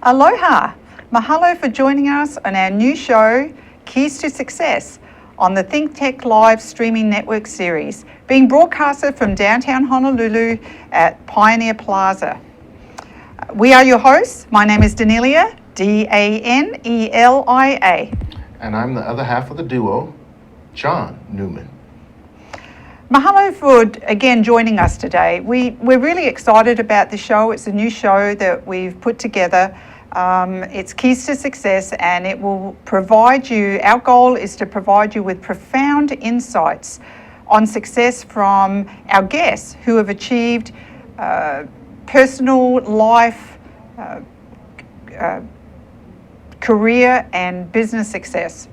Aloha! Mahalo for joining us on our new show, Keys to Success, on the Think Tech Live streaming network series, being broadcasted from downtown Honolulu at Pioneer Plaza. We are your hosts. My name is Danelia, D-A-N-E-L-I-A. And I'm the other half of the duo, John Newman. Mahalo for, again, joining us today. We're really excited about the show. It's a new show that we've put together. It's Keys to Success, and it will provide you, our goal is to provide you with profound insights on success from our guests who have achieved personal life, career and business success.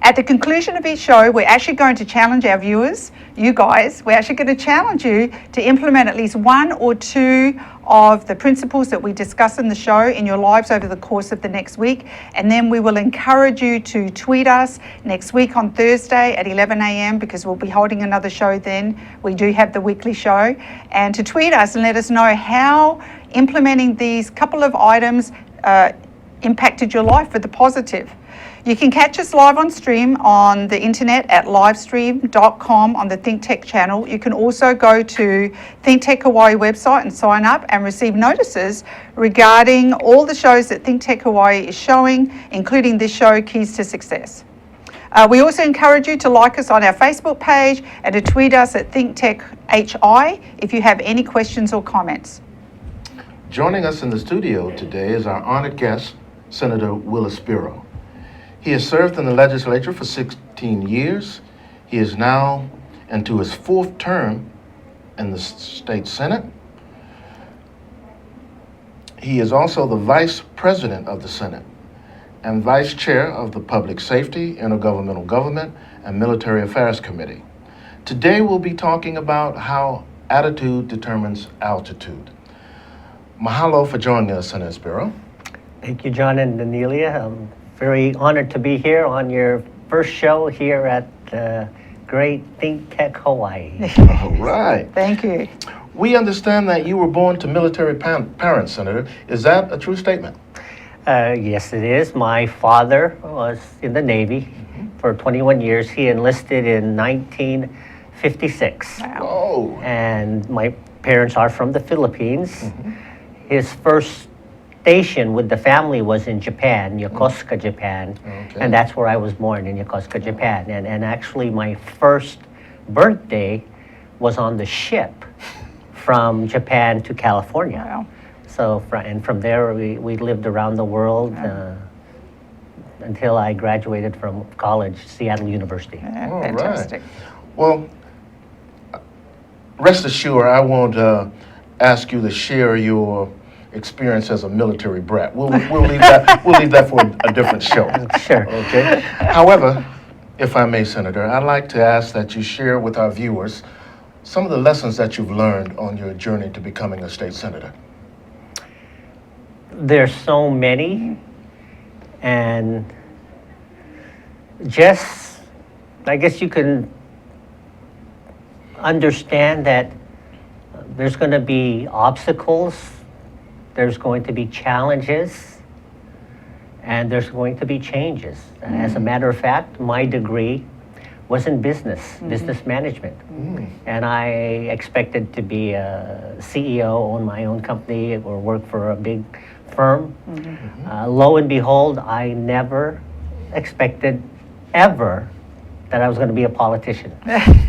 At the conclusion of each show, we're actually going to challenge our viewers, you guys, we're actually going to challenge you to implement at least one or two of the principles that we discuss in the show in your lives over the course of the next week. And then we will encourage you to tweet us next week on Thursday at 11 a.m. because we'll be holding another show then. We do have the weekly show. And to tweet us and let us know how implementing these couple of items impacted your life for the positive. You can catch us live on stream on the internet at livestream.com on the Think Tech channel. You can also go to Think Tech Hawaii website and sign up and receive notices regarding all the shows that Think Tech Hawaii is showing, including this show, Keys to Success. We also encourage you to like us on our Facebook page and to tweet us at ThinkTechHI if you have any questions or comments. Joining us in the studio today is our honored guest, Senator Will Espero. He has served in the legislature for 16 years. He is now into his fourth term in the state Senate. He is also the vice president of the Senate and vice chair of the Public Safety, Intergovernmental Government, and Military Affairs Committee. Today we'll be talking about how attitude determines altitude. Mahalo for joining us, Senator Espero. Thank you, John and Danelia. I'm very honored to be here on your first show here at the great Think Tech Hawaii. All right. Thank you. We understand that you were born to military parents, Senator. Is that a true statement? Yes, it is. My father was in the Navy for 21 years. He enlisted in 1956. Wow. Oh. And my parents are from the Philippines. His first station with the family was in Japan, Yokosuka, Japan. Okay. And that's where I was born, in Yokosuka, Japan. And actually my first birthday was on the ship from Japan to California. Wow. So, from there we lived around the world until I graduated from college, Seattle University. All Fantastic. Right. Well, rest assured, I won't ask you to share your experience as a military brat. We'll leave that. We'll leave that for a different show. Sure. Okay. However, if I may, Senator, I'd like to ask that you share with our viewers some of the lessons that you've learned on your journey to becoming a state senator. There's so many, and just, I guess you can understand that there's going to be obstacles, there's going to be challenges, and there's going to be changes. As a matter of fact, my degree was in business management. And I expected to be a CEO, own my own company, or work for a big firm. Lo and behold, I never expected ever that I was going to be a politician.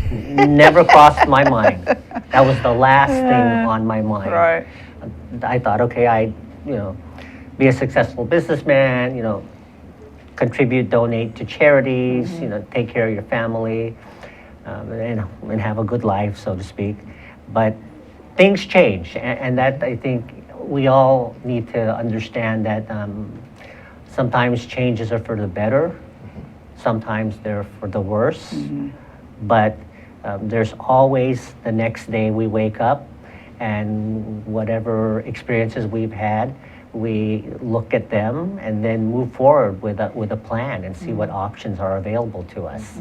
Never crossed my mind. That was the last thing on my mind. Right. I thought, okay, be a successful businessman, contribute, donate to charities, take care of your family, and have a good life, so to speak. But things change, and that, I think, we all need to understand that sometimes changes are for the better, sometimes they're for the worse, but there's always the next day we wake up, and whatever experiences we've had, we look at them and then move forward with a plan and see what options are available to us.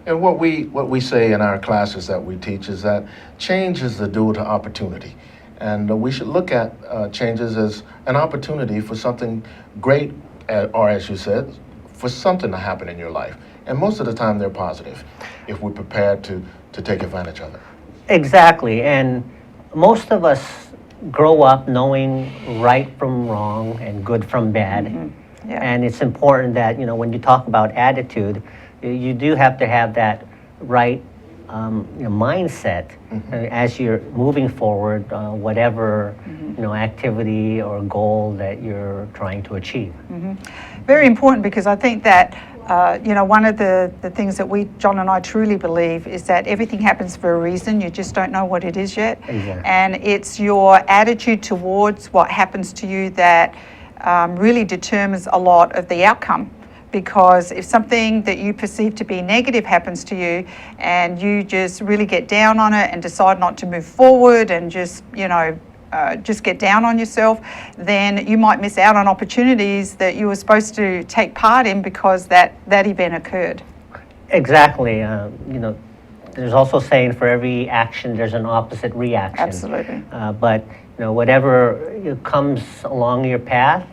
And what we say in our classes that we teach is that change is the door to opportunity. And we should look at changes as an opportunity for something great, or as you said, for something to happen in your life. And most of the time they're positive if we're prepared to take advantage of it. Exactly, and most of us grow up knowing right from wrong and good from bad. Yeah. And it's important that, when you talk about attitude, you do have to have that right mindset as you're moving forward, whatever activity or goal that you're trying to achieve. Very important, because I think that one of the things that John and I truly believe is that everything happens for a reason. You just don't know what it is yet. Exactly. And it's your attitude towards what happens to you that really determines a lot of the outcome. Because if something that you perceive to be negative happens to you and you just really get down on it and decide not to move forward and just get down on yourself, then you might miss out on opportunities that you were supposed to take part in because that event occurred. Exactly. There's also saying for every action there's an opposite reaction. Absolutely. But whatever comes along your path,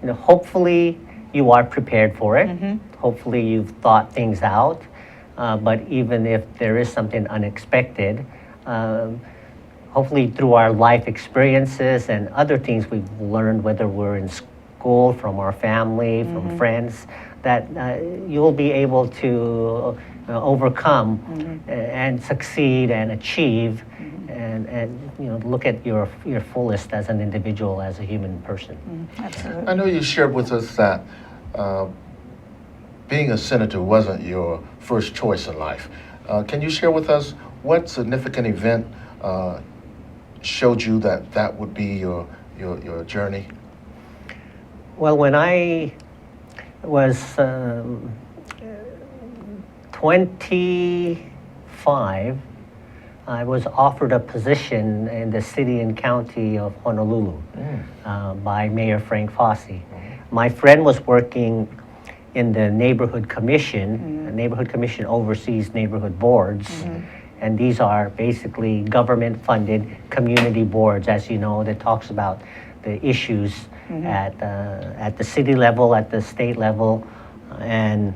hopefully you are prepared for it. Hopefully you've thought things out. But even if there is something unexpected, hopefully through our life experiences and other things we've learned, whether we're in school, from our family, from friends, that you'll be able to overcome and succeed and achieve and look at your fullest as an individual, as a human person. Absolutely. I know you shared with us that being a senator wasn't your first choice in life. Can you share with us what significant event showed you that would be your journey? Well, when I was 25, I was offered a position in the city and county of Honolulu by Mayor Frank Fossey. My friend was working in the neighborhood commission. The neighborhood commission oversees neighborhood boards. And these are basically government-funded community boards, as you know, that talks about the issues at the city level, at the state level. And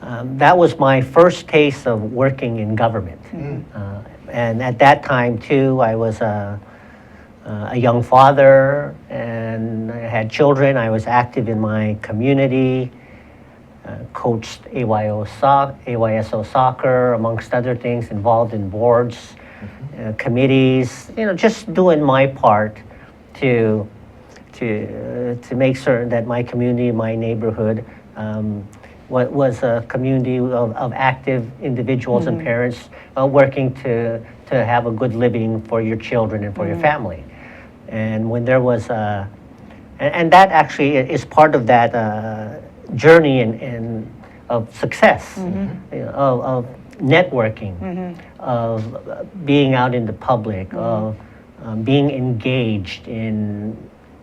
that was my first taste of working in government. And at that time, too, I was a young father, and I had children. I was active in my community. Coached AYSO soccer, amongst other things, involved in boards, committees, just doing my part to make certain that my community, my neighborhood, was a community of active individuals and parents working to have a good living for your children and for your family. And when there was and that actually is part of that journey and of success, of networking, of being out in the public, of being engaged in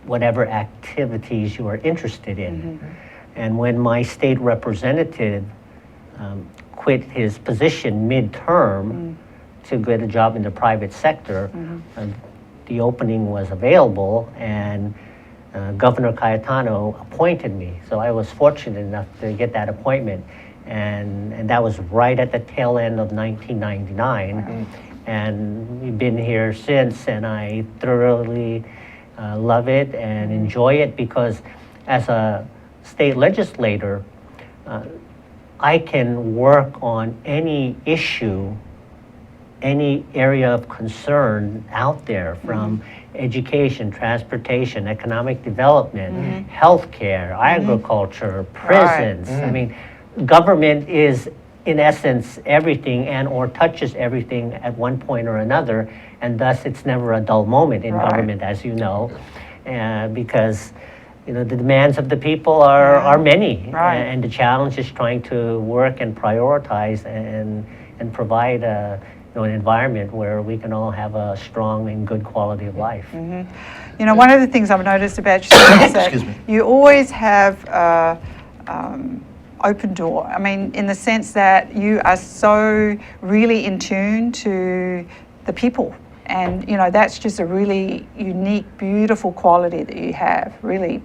whatever activities you are interested in. And when my state representative quit his position mid-term to get a job in the private sector, the opening was available, and Governor Cayetano appointed me. So I was fortunate enough to get that appointment. And that was right at the tail end of 1999. And we've been here since, and I thoroughly love it and enjoy it, because as a state legislator, I can work on any issue, any area of concern out there, from education, transportation, economic development, healthcare, agriculture, prisons. I mean, government is, in essence, everything and or touches everything at one point or another, and thus it's never a dull moment in government, as you know, because the demands of the people are many, and the challenge is trying to work and prioritize and provide an environment where we can all have a strong and good quality of life. One of the things I've noticed about you is that you always have open door. I mean, in the sense that you are so really in tune to the people And, you know, that's just a really unique, beautiful quality that you have, really.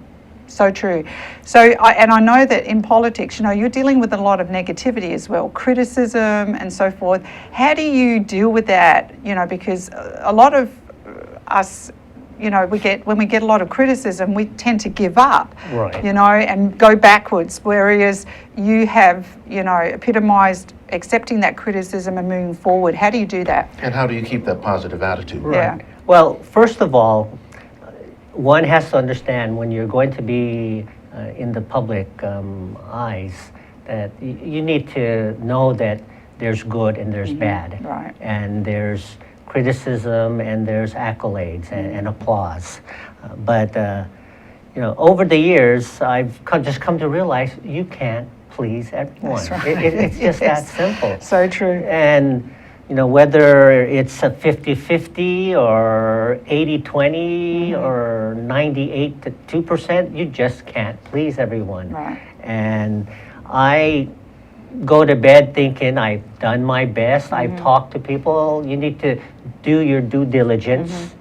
So true. So, I know that in politics, you know, you're dealing with a lot of negativity as well, criticism and so forth. How do you deal with that? You know, because a lot of us, you know, when we get a lot of criticism, we tend to give up, Right. you know, and go backwards. Whereas you have, you know, epitomized accepting that criticism and moving forward. How do you do that? And how do you keep that positive attitude? Yeah. Well, first of all, one has to understand when you're going to be in the public eyes that you need to know that there's good and there's bad. Right. And there's criticism and there's accolades and applause. But you know, over the years, I've just come to realize you can't please everyone. That's right. It's just that Yes. simple. So true. And you know, whether it's a 50-50 or 80-20 or 98-2%, you just can't please everyone. Right. And I go to bed thinking I've done my best. I've talked to people. You need to do your due diligence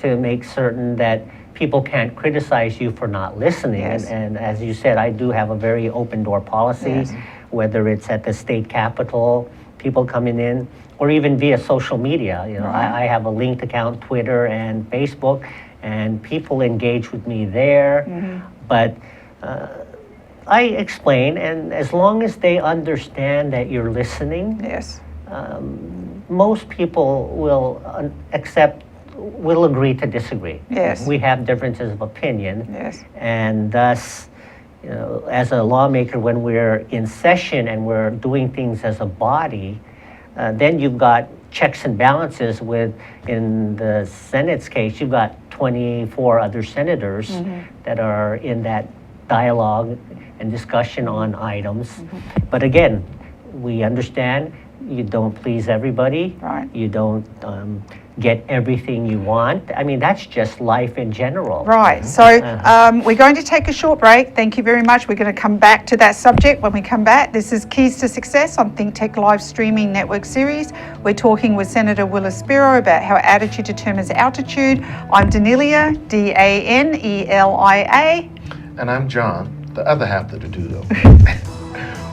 to make certain that people can't criticize you for not listening. Yes. And as you said, I do have a very open door policy, Yes. whether it's at the state capitol, people coming in, or even via social media. You know, Right. I have a linked account, Twitter and Facebook, and people engage with me there. But I explain, and as long as they understand that you're listening, Yes. most people will will agree to disagree. Yes. We have differences of opinion, Yes. and thus, you know, as a lawmaker, when we're in session and we're doing things as a body, then you've got checks and balances with, in the Senate's case, you've got 24 other senators that are in that dialogue and discussion on items. But again, we understand you don't please everybody. Right. You don't get everything you want. I mean, that's just life in general. Right. So we're going to take a short break. Thank you very much. We're going to come back to that subject when we come back. This is Keys to Success on Think Tech Live Streaming Network Series. We're talking with Senator Will Espero about how attitude determines altitude. I'm Danelia, Danelia. And I'm John, the other half of the duo.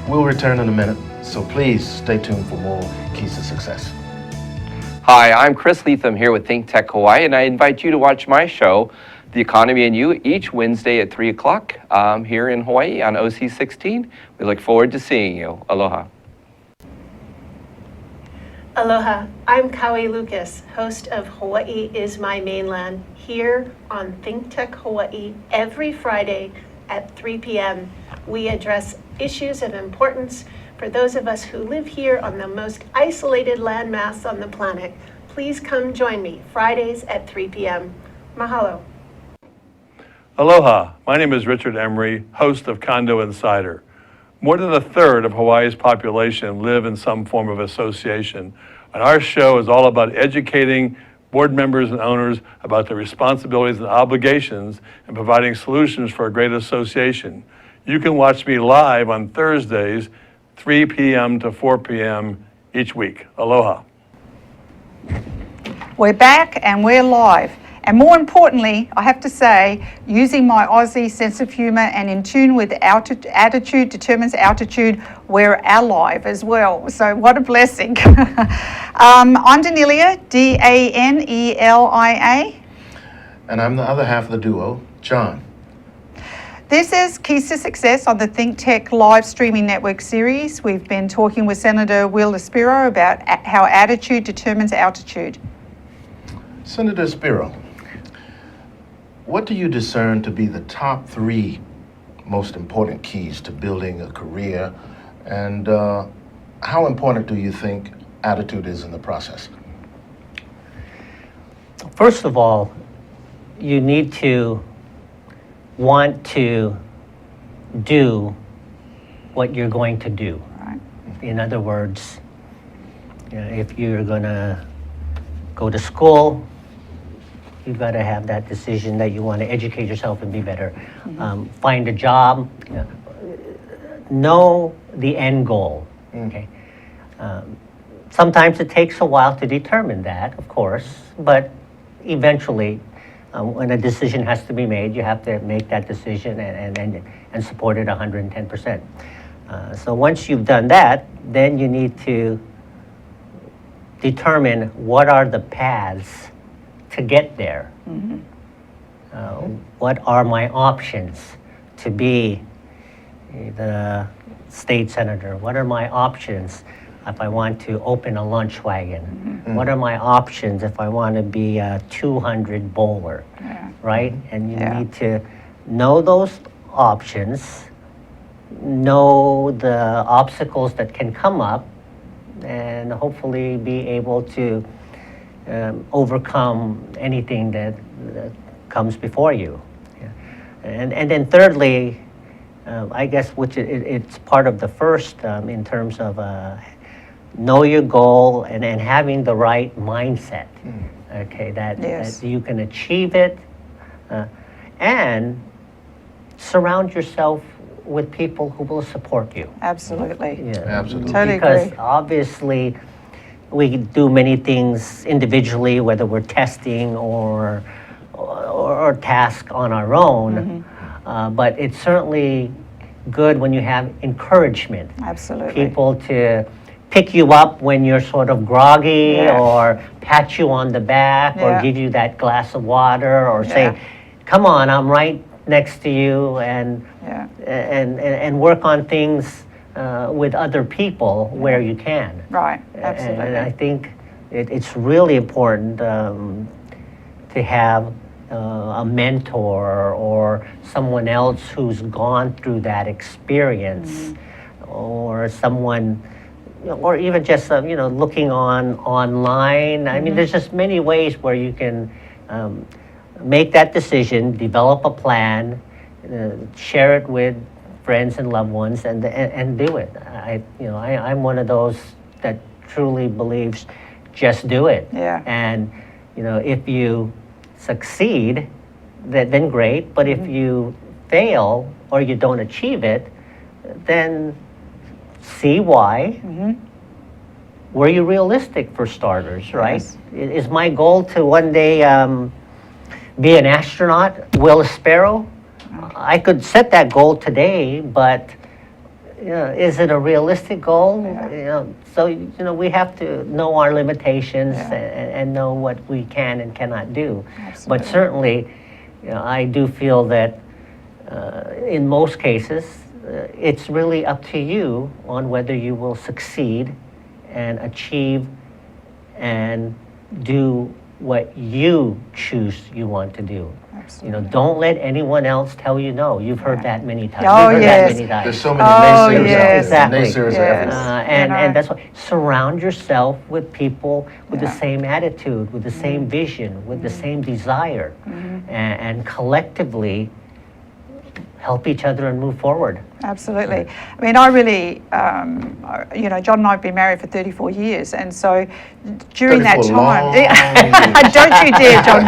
We'll return in a minute, so please stay tuned for more Keys to Success. Hi, I'm Chris Leatham here with Think Tech Hawaii, and I invite you to watch my show, The Economy and You, each Wednesday at 3 o'clock here in Hawaii on OC 16. We look forward to seeing you. Aloha. Aloha, I'm Kaui Lucas, host of Hawaii is My Mainland, here on Think Tech Hawaii every Friday at 3 p.m. We address issues of importance for those of us who live here on the most isolated landmass on the planet. Please come join me Fridays at 3 p.m. Mahalo. Aloha, my name is Richard Emery, host of Condo Insider. More than a third of Hawaii's population live in some form of association, and our show is all about educating board members and owners about their responsibilities and obligations and providing solutions for a great association. You can watch me live on Thursdays, 3 p.m. to 4 p.m. each week. Aloha. We're back and we're live. And more importantly, I have to say, using my Aussie sense of humour and in tune with attitude determines altitude, we're alive as well. So what a blessing. I'm Danelia, Danelia. And I'm the other half of the duo, John. This is Keys to Success on the Think Tech Live Streaming Network Series. We've been talking with Senator Will Espero about how attitude determines altitude. Senator Espero, what do you discern to be the top 3 most important keys to building a career, and how important do you think attitude is in the process? First of all, you need to want to do what you're going to do. Right. In other words, you know, if you're going to go to school, you've got to have that decision that you want to educate yourself and be better. Find a job, you know the end goal. Okay. sometimes it takes a while to determine that, of course, but eventually, when a decision has to be made, you have to make that decision and support it 110%. So once you've done that, then you need to determine what are the paths to get there. What are my options to be the state senator? What are my options if I want to open a lunch wagon? What are my options if I want to be a 200 bowler, right? And you need to know those options, know the obstacles that can come up, and hopefully be able to overcome anything that comes before you. And then thirdly, I guess, which it's part of the first in terms of know your goal and having the right mindset, okay, that you can achieve it, and surround yourself with people who will support you. Absolutely. Yeah. Absolutely. Totally Because agree. obviously we do many things individually, whether we're testing or task on our own, but it's certainly good when you have encouragement. Absolutely. People to pick you up when you're sort of groggy, or pat you on the back, or give you that glass of water, or say, come on, I'm right next to you, and work on things with other people where you can. Right, absolutely. And I think it's really important to have a mentor or someone else who's gone through that experience, or someone, or even just looking online. I mean, there's just many ways where you can make that decision, develop a plan, share it with friends and loved ones, and do it. I'm one of those that truly believes, just do it. Yeah. And if you succeed, then great. But if you fail or you don't achieve it, then see why. Were you realistic, for starters, right? Yes. Is my goal to one day be an astronaut, Will Espero? I could set that goal today, but is it a realistic goal? So we have to know our limitations and know what we can and cannot do. Absolutely. But certainly, I do feel that in most cases, it's really up to you on whether you will succeed and achieve and do what you choose you want to do. Absolutely. Don't let anyone else tell you no. You've heard that many times. Oh, You've heard yes. that many times. There's so many Oh, naysayers yes. out there. Exactly. Naysayers are Yes. everywhere. And that's why surround yourself with people with the same attitude, with the same vision, with the same desire, and collectively help each other and move forward. Absolutely. I mean, I really, John and I have been married for 34 years, and so during that 34 time, long years. don't you dare, John.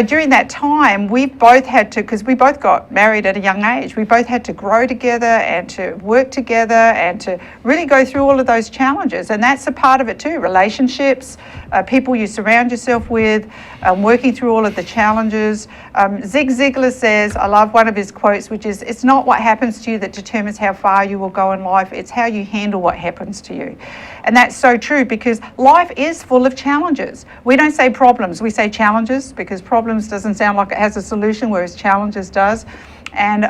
During that time, we both had to, because we both got married at a young age, we both had to grow together and to work together and to really go through all of those challenges, and that's a part of it too. Relationships, people you surround yourself with, working through all of the challenges. Zig Ziglar says, I love one of his quotes, which is, it's not what happens to you that determines how far you will go in life, it's how you handle what happens to you. And that's so true, because life is full of challenges. We don't say problems, we say challenges, because problems doesn't sound like it has a solution, whereas challenges does. And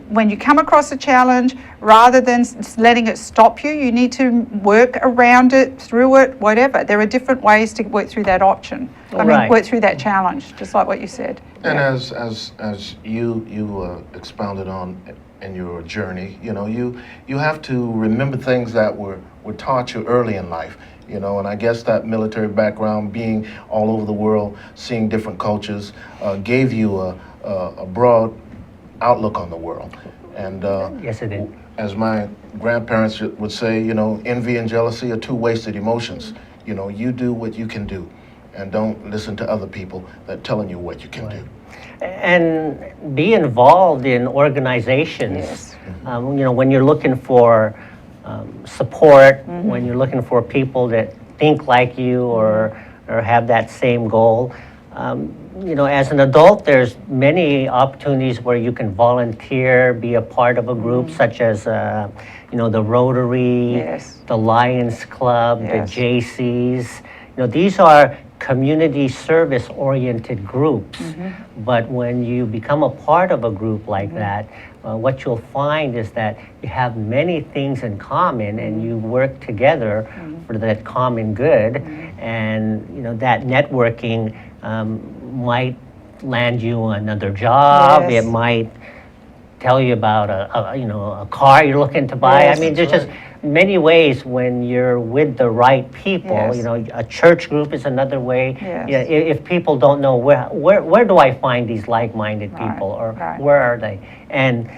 when you come across a challenge, rather than letting it stop you, you need to work around it, through it, whatever. There are different ways to work through that option. Work through that challenge, just like what you said. And as you expounded on in your journey, you have to remember things that were taught you early in life. And I guess that military background, being all over the world, seeing different cultures, gave you a broad outlook on the world. And Yes, it did. as my grandparents would say, envy and jealousy are two wasted emotions. You do what you can do, and don't listen to other people that telling you what you can do. And be involved in organizations. Yes. When you're looking for support when you're looking for people that think like you or have that same goal. As an adult, there's many opportunities where you can volunteer, be a part of a group, such as, the Rotary, Yes. the Lions Club, Yes. the JCs. These are community service-oriented groups. But when you become a part of a group like that, what you'll find is that you have many things in common and you work together for that common good. And that networking might land you another job. Yes. It might tell you about a car you're looking to buy. Yes, I mean, there's just many ways when you're with the right people. Yes. A church group is another way. Yes. If people don't know where do I find these like-minded people, or right. where are they? And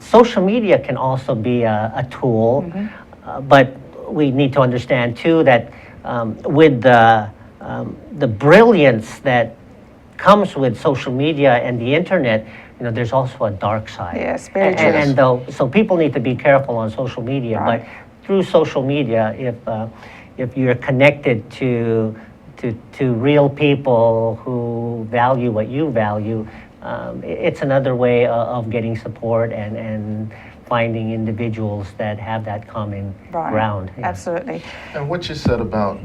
social media can also be a tool, but we need to understand too that with the brilliance that comes with social media and the internet, there's also a dark side. Yes, very true. So people need to be careful on social media. Right. But through social media, if you're connected to real people who value what you value, it's another way of getting support and finding individuals that have that common Right. ground. Yeah. Absolutely. And what you said about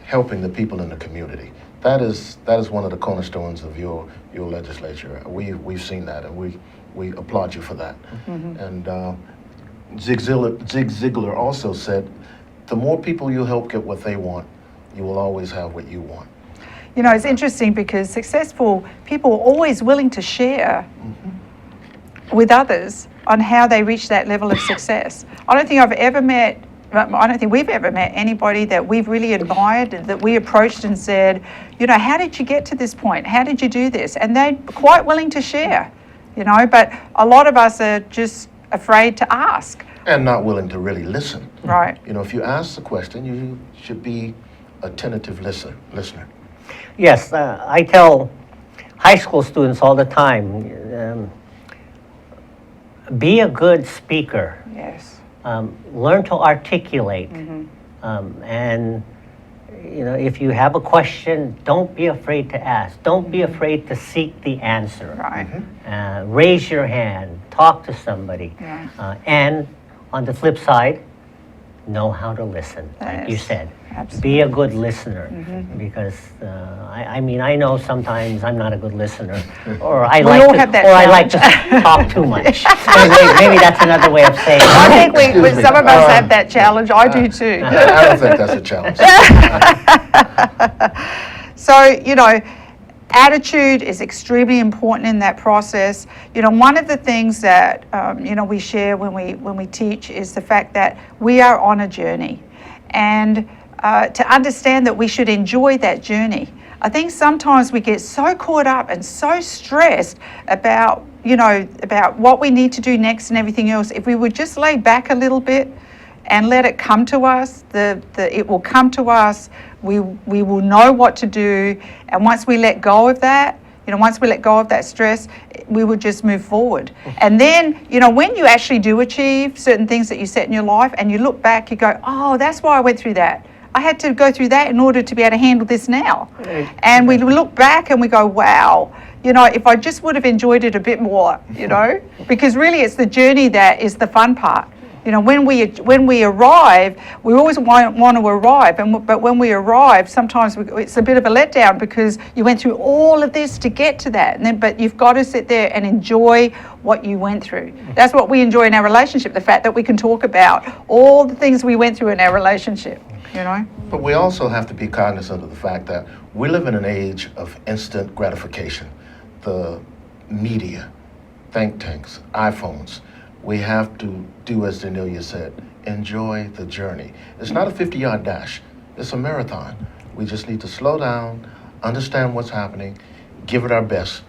helping the people in the community, that is one of the cornerstones of your legislature. We've seen that, and we applaud you for that. And Zig Ziglar also said, the more people you help get what they want, you will always have what you want. It's interesting because successful people are always willing to share with others on how they reach that level of success. I don't think we've ever met anybody that we've really admired, that we approached and said, how did you get to this point? How did you do this? And they're quite willing to share, but a lot of us are just afraid to ask. And not willing to really listen. Right. If you ask the question, you should be a tentative listener. Yes, I tell high school students all the time, be a good speaker. Yes. Learn to articulate. And if you have a question, don't be afraid to ask. Don't be afraid to seek the answer. Right. Raise your hand, talk to somebody. Yeah. And on the flip side, know how to listen, like you Yes, said. absolutely. Be a good listener, because I know sometimes I'm not a good listener, or I all have that like to talk too much. Maybe that's another way of saying it. I think Excuse me. some of us have that challenge. I do too. I don't think that's a challenge. So, attitude is extremely important in that process. One of the things that, we share when we teach is the fact that we are on a journey, and to understand that we should enjoy that journey. I think sometimes we get so caught up and so stressed about what we need to do next and everything else. If we would just lay back a little bit and let it come to us, it will come to us. We will know what to do, and once we let go of that, once we let go of that stress, we will just move forward. And then, when you actually do achieve certain things that you set in your life, and you look back, you go, oh, that's why I went through that. I had to go through that in order to be able to handle this now. And we look back and we go, wow, if I just would have enjoyed it a bit more, because really it's the journey that is the fun part. When we arrive, we always want to arrive, but when we arrive, sometimes it's a bit of a letdown because you went through all of this to get to that. But you've got to sit there and enjoy what you went through. That's what we enjoy in our relationship, the fact that we can talk about all the things we went through in our relationship, But we also have to be cognizant of the fact that we live in an age of instant gratification. The media, think tanks, iPhones. We have to do as Danelia said, enjoy the journey. It's not a 50-yard dash, it's a marathon. We just need to slow down, understand what's happening, give it our best.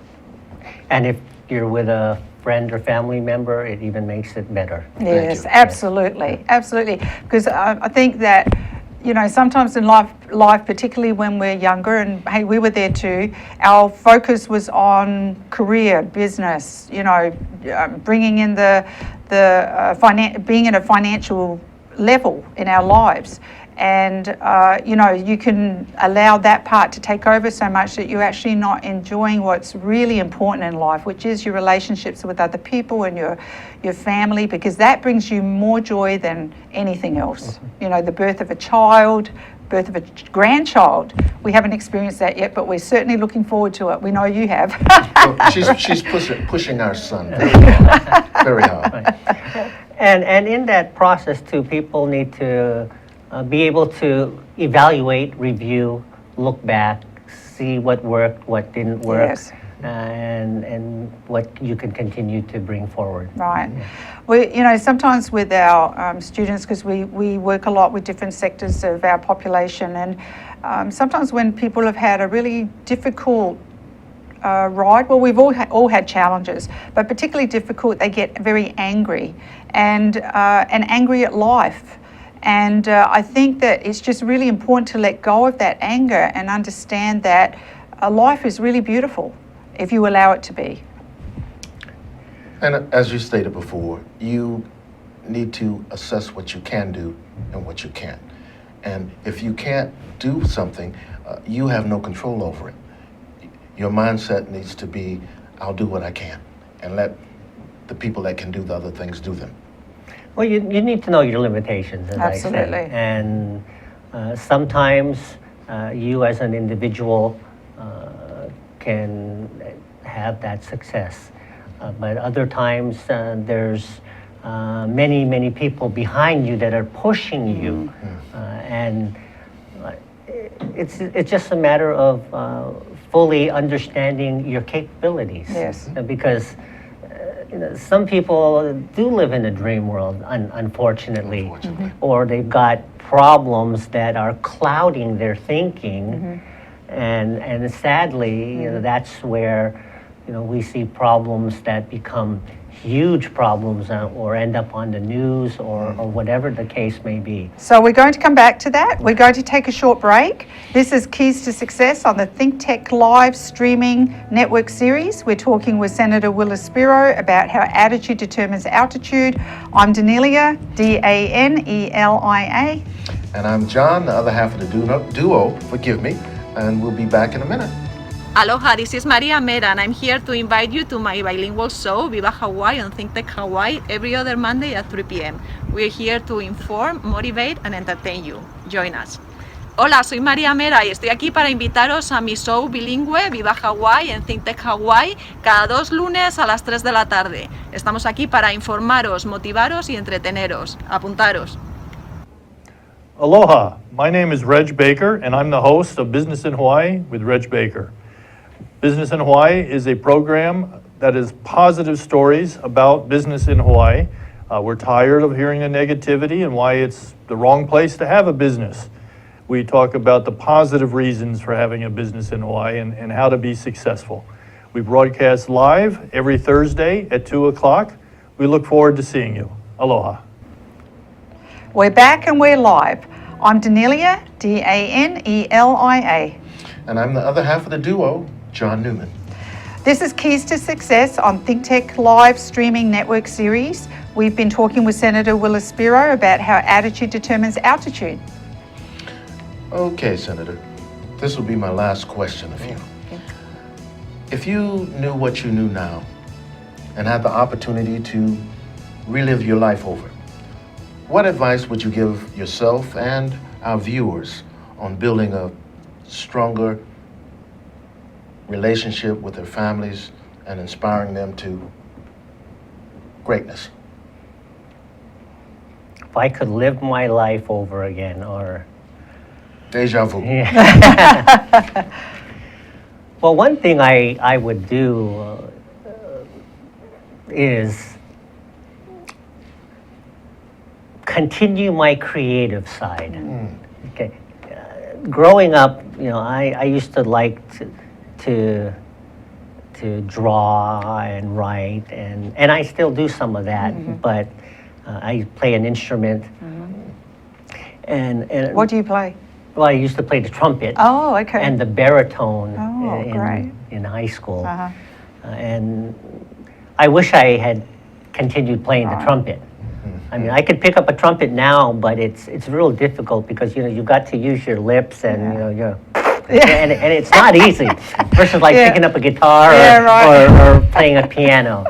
And if you're with a friend or family member, it even makes it better. Yes, absolutely, absolutely. Because I think that, sometimes in life, particularly when we're younger, and hey, we were there too, our focus was on career, business, bringing in the being in a financial level in our lives. And, you can allow that part to take over so much that you're actually not enjoying what's really important in life, which is your relationships with other people and your family, because that brings you more joy than anything else. The birth of a child, birth of a grandchild. We haven't experienced that yet, but we're certainly looking forward to it. We know you have. Well, she's pushing our son very hard. Very hard. Right. And in that process too, people need to be able to evaluate, review, look back, see what worked, what didn't work, Yes. and what you can continue to bring forward. Right. We, sometimes with our students, because we work a lot with different sectors of our population, and sometimes when people have had a really difficult ride, well, we've all had challenges, but particularly difficult, they get very angry and angry at life. And I think that it's just really important to let go of that anger and understand that life is really beautiful if you allow it to be. And as you stated before, you need to assess what you can do and what you can't. And if you can't do something, you have no control over it. Your mindset needs to be, I'll do what I can, and let the people that can do the other things do them. Well, you need to know your limitations, as Absolutely. I say. And sometimes you as an individual can have that success. But other times there's many, many people behind you that are pushing you. And it's just a matter of fully understanding your capabilities. Yes. Because some people do live in a dream world, unfortunately, or they've got problems that are clouding their thinking, and sadly, that's where we see problems that become huge problems or end up on the news or whatever the case may be. So we're going to come back to that. We're going to take a short break. This is Keys to Success on the Think Tech Live streaming network series. We're talking with Senator Will Espero about how attitude determines altitude. I'm Danelia, Danelia. And I'm John, the other half of the duo, forgive me, and we'll be back in a minute. Aloha, this is Maria Mera, and I'm here to invite you to my bilingual show, Viva Hawaii on Think Tech Hawaii, every other Monday at 3 p.m. We're here to inform, motivate, and entertain you. Join us. Hola, soy María Mera y estoy aquí para invitaros a mi show bilingüe Viva Hawaii en Think Tech Hawaii cada 2 lunes a las 3 de la tarde. Estamos aquí para informaros, motivaros y entreteneros. Apuntaros. Aloha, my name is Reg Baker, and I'm the host of Business in Hawaii with Reg Baker. Business in Hawaii is a program that is positive stories about business in Hawaii. We're tired of hearing the negativity and why it's the wrong place to have a business. We talk about the positive reasons for having a business in Hawaii and how to be successful. We broadcast live every Thursday at 2 o'clock. We look forward to seeing you. Aloha. We're back and we're live. I'm Danelia, Danelia. And I'm the other half of the duo, John Newman. This is Keys to Success on Think Tech Live streaming network series. We've been talking with Senator Will Espero about how attitude determines altitude. Okay, Senator, this will be my last question of you. If you knew what you knew now and had the opportunity to relive your life over, what advice would you give yourself and our viewers on building a stronger relationship with their families and inspiring them to greatness? If I could live my life over again, or... Deja vu. Yeah. Well, one thing I would do is continue my creative side. Okay. Growing up, I used to like to draw and write, and I still do some of that, but I play an instrument. And What do you play? well, I used to play the trumpet. Oh, okay. And the baritone Oh, great. in high school. Uh-huh. And I wish I had continued playing the Right. trumpet. I mean, I could pick up a trumpet now, but it's real difficult because you've got to use your lips and and it's not easy versus like Yeah. picking up a guitar Yeah, right. or playing a piano.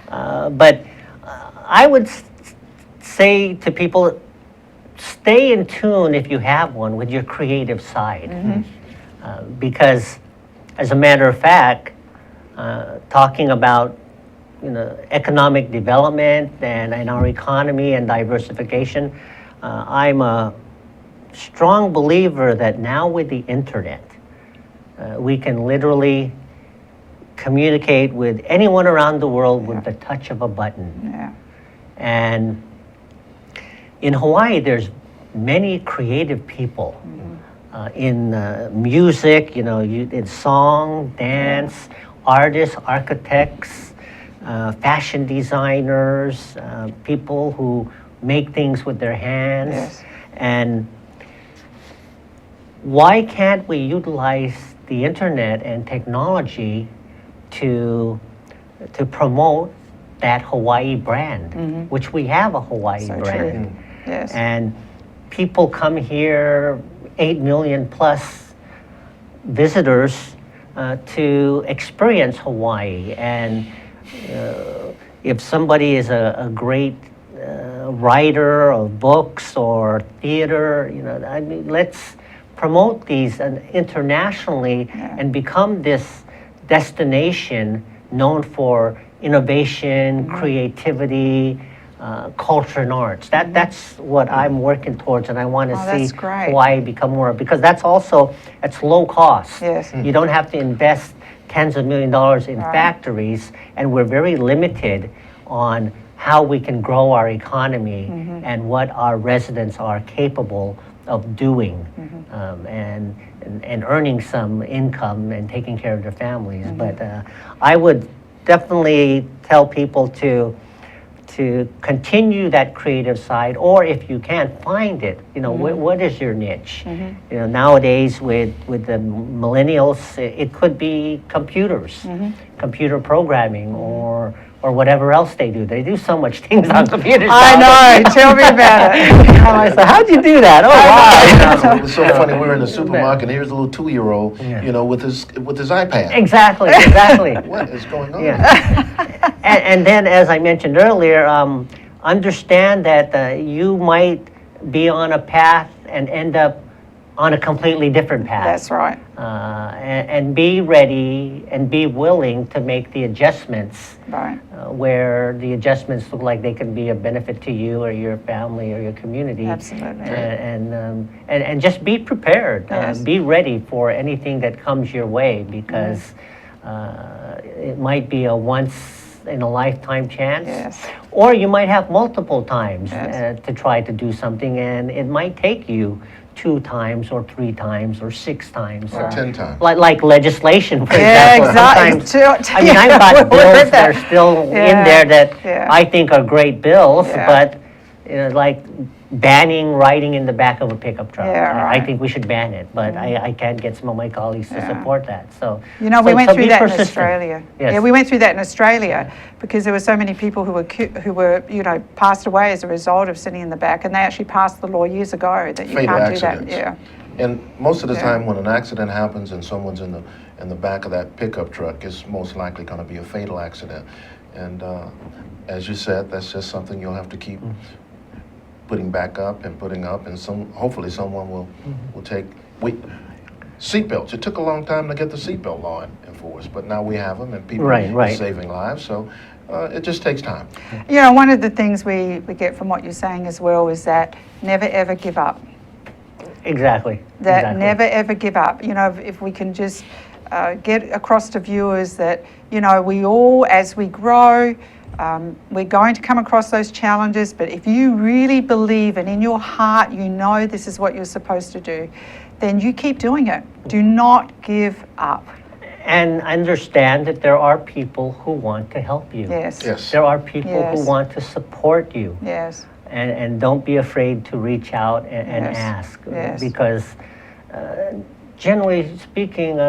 But I would say to people, stay in tune if you have one with your creative side, because as a matter of fact, talking about economic development and our economy and diversification, I'm a strong believer that now with the internet, we can literally communicate with anyone around the world with the touch of a button. Yeah. And in Hawaii, there's many creative people in music, in song, dance, artists, architects, fashion designers, people who make things with their hands. Yes. And why can't we utilize the internet and technology to promote that Hawaii brand, which we have a Hawaii So brand. true. Yes. And people come here, 8 million plus visitors to experience Hawaii. And if somebody is a great writer of books or theater, I mean, let's promote these internationally and become this destination known for innovation, creativity, culture and arts. That's what I'm working towards, and I want to that's see great. Hawaii become more, because it's low cost. Yes. You don't have to invest tens of $millions in Right. factories, and we're very limited on how we can grow our economy and what our residents are capable of doing, and earning some income and taking care of their families. But I would definitely tell people to continue that creative side, or if you can't find it, what is your niche? Nowadays with the millennials, it could be computers, computer programming, or whatever else they do. They do so much things on computers. I know. Tell me about it. I said, how'd you do that? Oh, wow. It was so funny. We were in the supermarket, and here's a little 2-year-old, with his iPad. Exactly. What is going on? Yeah. And then, as I mentioned earlier, understand that you might be on a path and end up on a completely different path. That's right. And be ready and be willing to make the adjustments Right. where the adjustments look like they can be a benefit to you or your family or your community. Absolutely. And just be prepared. Yes. Be ready for anything that comes your way, because it might be a once in a lifetime chance. Yes. Or you might have multiple times Yes. to try to do something, and it might take you 2 times or 3 times or 6 times. Or 10 times. Like legislation, for Yeah, example. exactly. Sometimes, I mean, I've got We've bills read that are that. still in Yeah, there that yeah. I think are great bills, Yeah. but like banning riding in the back of a pickup truck. Yeah, I right. think we should ban it, but I can't get some of my colleagues to Yeah. support that. So We went so through be that in persistent. Australia. Yes. Yeah, we went through that in Australia because there were so many people who were passed away as a result of sitting in the back, and they actually passed the law years ago that you Fatal can't accidents. do that. Yeah. And most of the Yeah. time, when an accident happens and someone's in the back of that pickup truck, it's most likely going to be a fatal accident. And as you said, that's just something you'll have to keep putting back up and putting up, and hopefully someone will take. Seatbelts. It took a long time to get the seatbelt law enforced, but now we have them, and people Right. are saving lives. So it just takes time. One of the things we get from what you're saying as well is that never ever give up. Exactly. That exactly. never ever give up. If we can just get across to viewers that, we all, as we grow, we're going to come across those challenges, but if you really believe and in your heart this is what you're supposed to do, then you keep doing it. Do not give up. And understand that there are people who want to help you. Yes. Yes. There are people Yes. who want to support you. Yes. And don't be afraid to reach out and Yes. ask, Yes. because generally speaking,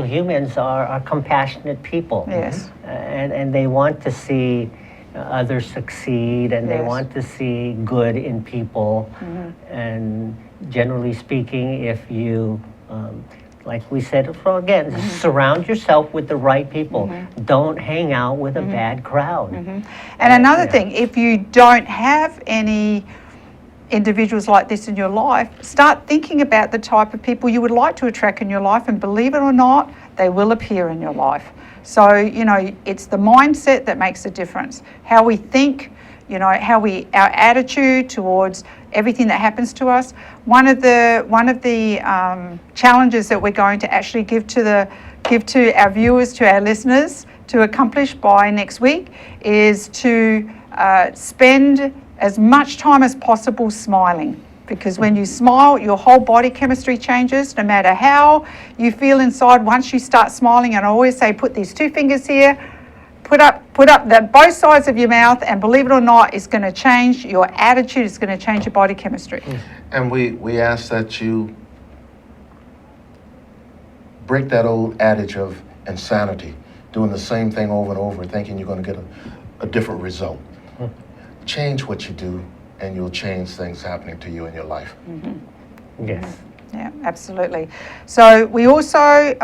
humans are compassionate people. Yes. And they want to see others succeed, and they Yes. want to see good in people. And generally speaking, if you, like we said again, surround yourself with the right people. Don't hang out with a bad crowd. And another Yeah. thing, if you don't have any individuals like this in your life, start thinking about the type of people you would like to attract in your life, and believe it or not, they will appear in your life. So, you know, it's the mindset that makes a difference. How we think, you know, our attitude towards everything that happens to us. One of the challenges that we're going to actually give to our viewers, to our listeners, to accomplish by next week is to spend as much time as possible smiling. Because when you smile, your whole body chemistry changes, no matter how you feel inside. Once you start smiling, and I always say, put these 2 fingers here, put up both sides of your mouth, and believe it or not, it's going to change your attitude. It's going to change your body chemistry. And we ask that you break that old adage of insanity, doing the same thing over and over, thinking you're going to get a different result. Change what you do, and you'll change things happening to you in your life. Yes. Yeah, absolutely. So we also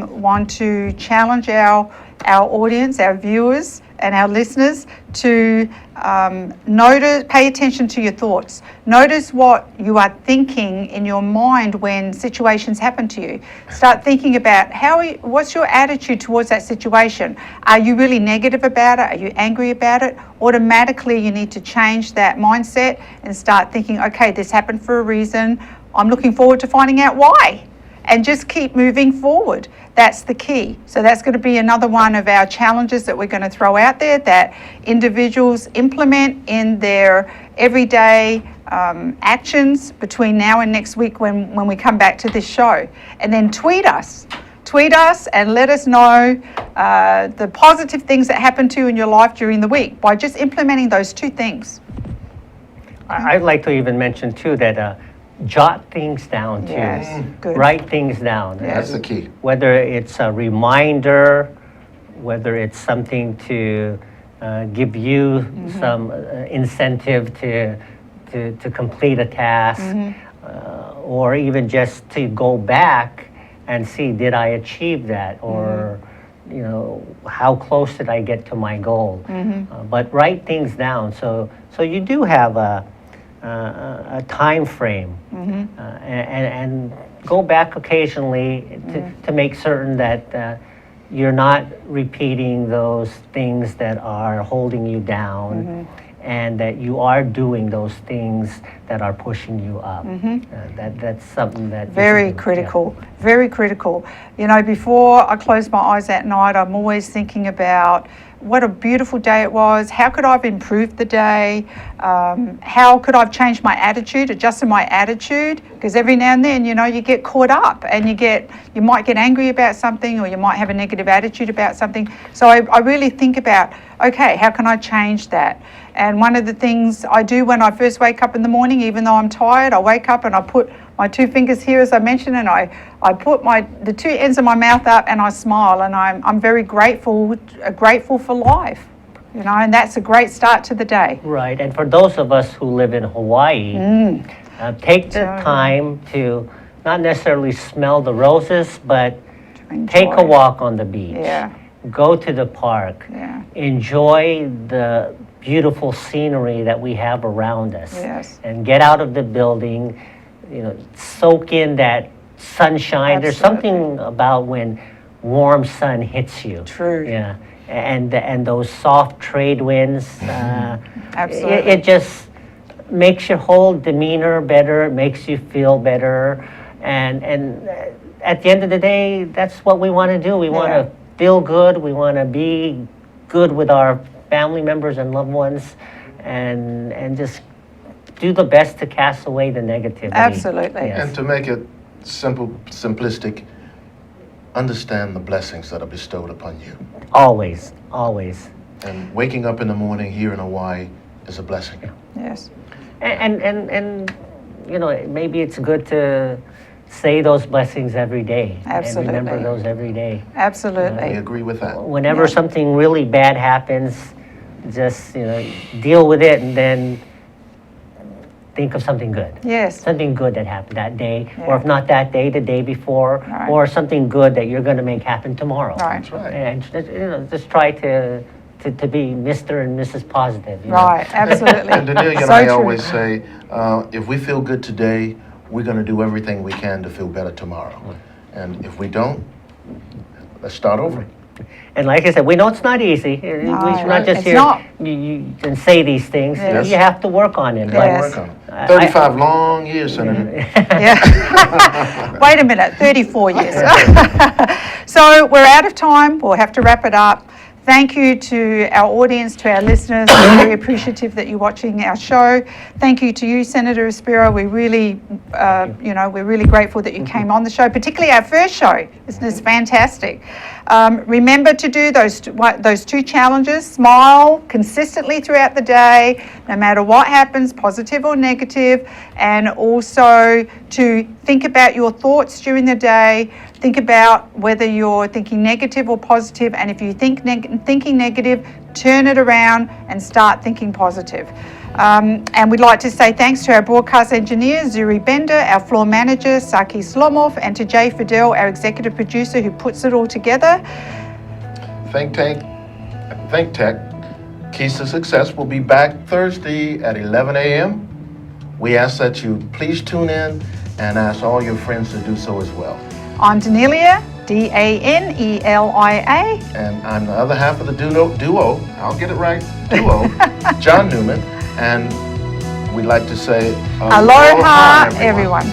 want to challenge our audience, our viewers and our listeners to pay attention to your thoughts. Notice what you are thinking in your mind when situations happen to you. Start thinking about what's your attitude towards that situation. Are you really negative about it? Are you angry about it? Automatically, you need to change that mindset and start thinking, okay, this happened for a reason. I'm looking forward to finding out why. And just keep moving forward. That's the key. So that's going to be another one of our challenges that we're going to throw out there, that individuals implement in their everyday actions between now and next week when we come back to this show. And then tweet us and let us know the positive things that happen to you in your life during the week by just implementing those 2 things. I'd like to even mention too that jot things down too. Yes, good. Write things down. That's the key. Whether it's a reminder, whether it's something to give you some incentive to complete a task, or even just to go back and see, did I achieve that, or you know, how close did I get to my goal? But write things down so you do have a time frame, and go back occasionally to make certain that you're not repeating those things that are holding you down, and that you are doing those things that are pushing you up. That's something that Very critical, very critical. You know, before I close my eyes at night, I'm always thinking about what a beautiful day it was. How could I have improved the day? How could I have changed my attitude, adjusted my attitude? Because every now and then, you know, you get caught up and you might get angry about something, or you might have a negative attitude about something. So I really think about, okay, how can I change that? And one of the things I do when I first wake up in the morning, even though I'm tired, I wake up and I put my 2 fingers here, as I mentioned, and I put the 2 ends of my mouth up and I smile, and I'm very grateful for life, you know, and that's a great start to the day. Right, and for those of us who live in Hawaii, take the time to not necessarily smell the roses, but take a walk on the beach. Yeah. Go to the park. Yeah. Enjoy the beautiful scenery that we have around us. Yes. And get out of the building, you know, soak in that sunshine. There's Absolutely. something about when warm sun hits you. True. Yeah. And those soft trade winds, Absolutely. it just makes your whole demeanor better. It makes you feel better. And at the end of the day, that's what we want to do. We want to feel good. We want to be good with our family members and loved ones, and just do the best to cast away the negativity. Absolutely. Yes. And to make it simplistic, understand the blessings that are bestowed upon you. Always, always. And waking up in the morning here in Hawaii is a blessing. Yes. And you know, maybe it's good to say those blessings every day. Absolutely. And remember those every day. We Absolutely. agree with that. Whenever something really bad happens, just deal with it and then think of something good. Yes. Something good that happened that day, Yeah. or if not that day, the day before, Right. or something good that you're going to make happen tomorrow. Right. That's right. And just try to be Mr. and Mrs. Positive. Right, absolutely. And Danelia and So I true. always say, if we feel good today, we're going to do everything we can to feel better tomorrow. And if we don't, let's start over. And like I said, we know it's not easy. We should not just it's hear not. you and say these things. Yes. You have to work on it. Yes. Work on it. 35 long years, Senator. Yeah. Wait a minute, 34 years. So we're out of time. We'll have to wrap it up. Thank you to our audience, to our listeners. We're very appreciative that you're watching our show. Thank you to you, Senator Espero. We really, we're really grateful that you came on the show, particularly our first show. It's fantastic. Remember to do those two challenges. Smile consistently throughout the day, no matter what happens, positive or negative, and also to think about your thoughts during the day. Think about whether you're thinking negative or positive, and if you think thinking negative, turn it around and start thinking positive. And we'd like to say thanks to our broadcast engineer, Zuri Bender, our floor manager, Saki Slomov, and to Jay Fidel, our executive producer, who puts it all together. Think Tech, Keys to Success will be back Thursday at 11 a.m. We ask that you please tune in and ask all your friends to do so as well. I'm Danelia, Danelia. And I'm the other half of the duo, I'll get it right, John Newman. And we'd like to say Aloha, everyone.